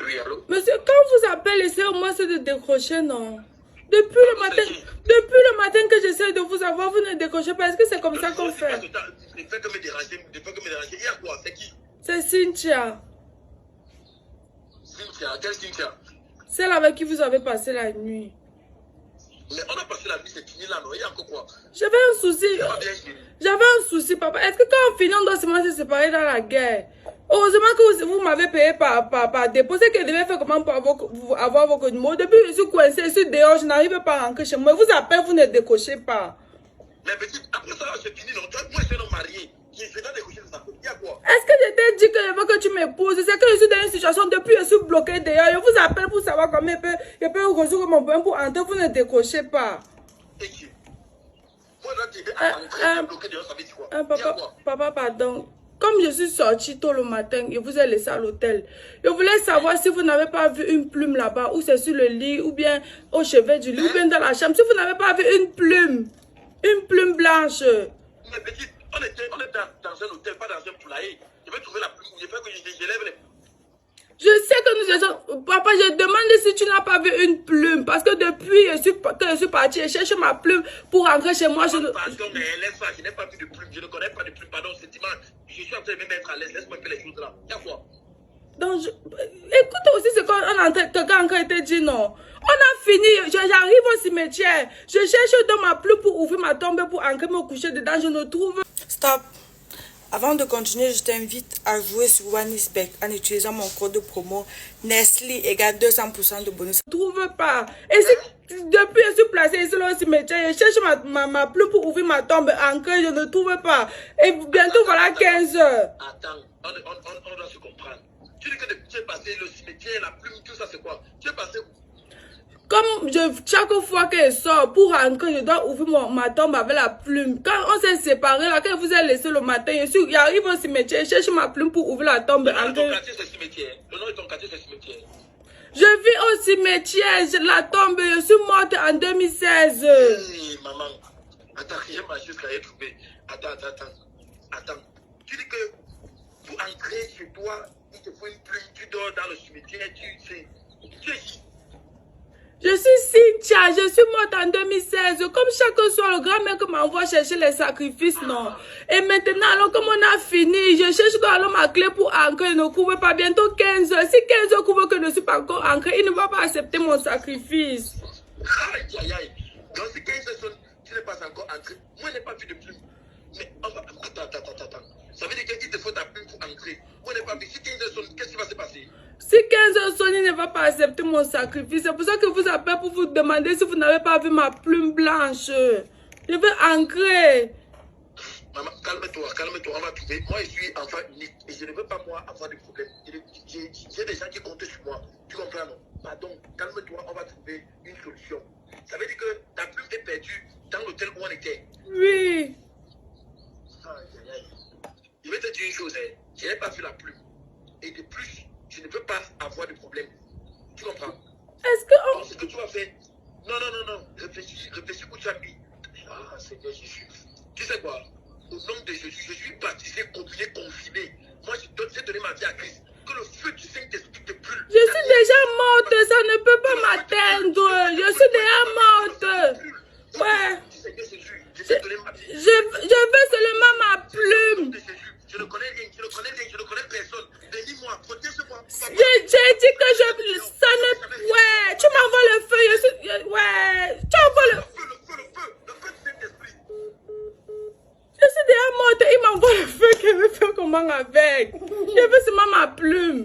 Oui, allô? Monsieur, quand vous appelez, essayez au moins de décrocher, non? Depuis le matin que j'essaie de vous avoir, vous ne décrochez pas. Est-ce que c'est comme ça qu'on fait? Ne fais que me déranger, ne fais que me déranger. Il y a quoi? C'est qui? C'est Cynthia. Cynthia, quelle Cynthia? Celle avec qui vous avez passé la nuit. Mais on a passé la nuit, c'est fini là, non? Il y a encore quoi? J'avais un souci. J'avais un souci, papa. Est-ce que quand on finit, on doit seulement se séparer dans la guerre? Heureusement que vous m'avez payé par dépôt. C'est que je devais faire comment pour avoir vos numéros. Depuis que je suis coincée, je suis dehors, je n'arrive pas à rentrer chez moi. Je vous appelle, vous ne décrochez pas. Mais petite, après ça, c'est fini, non? Toi, moi, je suis un homme marié. Je dois décrocher de sa faute. Il y a quoi? Est-ce que je t'ai dit que je veux que tu m'épouses? C'est que je suis dans une situation, depuis que je suis bloquée dehors. Je vous appelle pour savoir comment je peux résoudre mon problème pour entrer. Vous ne décrochez pas. Et qui? Moi, là, tu es bloqué dehors, ça veut dire quoi? Papa, pardon. Comme je suis sortie tôt le matin, je vous ai laissé à l'hôtel. Je voulais savoir si vous n'avez pas vu une plume là-bas, ou c'est sur le lit, ou bien au chevet du lit, ou bien dans la chambre. Si vous n'avez pas vu une plume blanche. Mais petite, on est dans un hôtel, pas dans un poulailler. Je vais trouver la plume, je fais que je lève les... Je sais que nous sommes... Papa, je demande si tu n'as pas vu une plume. Parce que depuis que je suis partie, je cherche ma plume pour rentrer chez moi. Pardon, mais laisse pas, je n'ai pas vu de plume. Je ne connais pas de plume. Pardon, c'est dimanche. Je suis en train de me mettre à l'aise. Laisse-moi faire les choses là. Il y a quoi? Donc, écoute aussi ce qu'on a encore été dit, non? On a fini, j'arrive au cimetière. Je cherche dans ma plume pour ouvrir ma tombe, pour ancrer me coucher dedans. Je ne trouve... Stop. Avant de continuer, je t'invite à jouer sur OneXBet en utilisant mon code de promo Nestlé égale 200% de bonus. Je ne trouve pas. Et si, depuis que je suis placée ici au cimetière, je cherche ma plume pour ouvrir ma tombe ancrée, je ne trouve pas. Et bientôt, voilà 15 heures. Attends, on doit se comprendre. Tu dis que tu es passé le cimetière, la plume, tout ça, c'est quoi? Tu es passé où? Comme chaque fois que je sors pour rentrer, je dois ouvrir ma tombe avec la plume. Quand on s'est séparés, là, quand je vous ai laissé le matin, j'arrive au cimetière, je cherche ma plume pour ouvrir la tombe. Le nom de ton quartier, c'est cimetière. Le nom de ton quartier, c'est cimetière. Je vis au cimetière, la tombe, je suis morte en 2016. Hey, maman. Attends, j'ai ma chose qu'à y trouver. Attends. Tu dis que pour entrer chez toi, il te faut une plume, tu dors dans le cimetière, tu es qui? Je suis Cynthia, je suis morte en 2016. Comme chaque soir, le grand-mère m'envoie chercher les sacrifices, non. Et maintenant, alors, comme on a fini, je cherche alors ma clé pour ancrer. Il ne couvre pas bientôt 15 heures. Si 15 heures couvre que je ne suis pas encore ancré, il ne va pas accepter mon sacrifice. Aïe. Donc, si 15 heures, tu n'es pas encore entré. Moi, je n'ai pas vu de plume. Mais attends. Ça veut dire qu'il te faut ta plume pour entrer. Moi, je n'ai pas vu. Si 15 heures sonne, qu'est-ce qui va se passer? Si 15 heures sonne, il ne va pas accepter mon sacrifice. C'est pour ça que je vous appelle pour vous demander si vous n'avez pas vu ma plume blanche. Je veux ancrer. Maman, calme-toi, on va trouver. Moi, je suis enfant unique et je ne veux pas, moi, avoir de problème. J'ai des gens qui comptent sur moi. Tu comprends, non? Pardon, calme-toi, on va trouver une solution. Ça veut dire que ta plume est perdue dans l'hôtel où on était. Oui. Aïe. Je vais te dire une chose, hein. Je n'ai pas vu la plume. Et de plus, je ne peux pas avoir de problème. Tu comprends? Est-ce que... Donc, ce que tu vas faire... Non. Réfléchis où tu as mis. Ah, Seigneur Jésus. Tu sais quoi? Au nom de Jésus, je suis baptisé, combiné, confiné. Moi, j'ai donné ma vie à Christ. Que le feu du Saint-Esprit te brûle. Je suis déjà morte, ça ne peut pas m'atteindre. Je suis déjà morte. Ouais. Je veux seulement ma plume. Je ne connais rien, je ne connais personne. Bénis-moi, protège-moi. J'ai dit que ça ne... Ouais, tu m'envoies le feu. Ouais, tu envoies le feu du Saint-Esprit. Je suis déjà morte, il m'envoie le feu, je veux faire comment avec? Je veux seulement ma plume.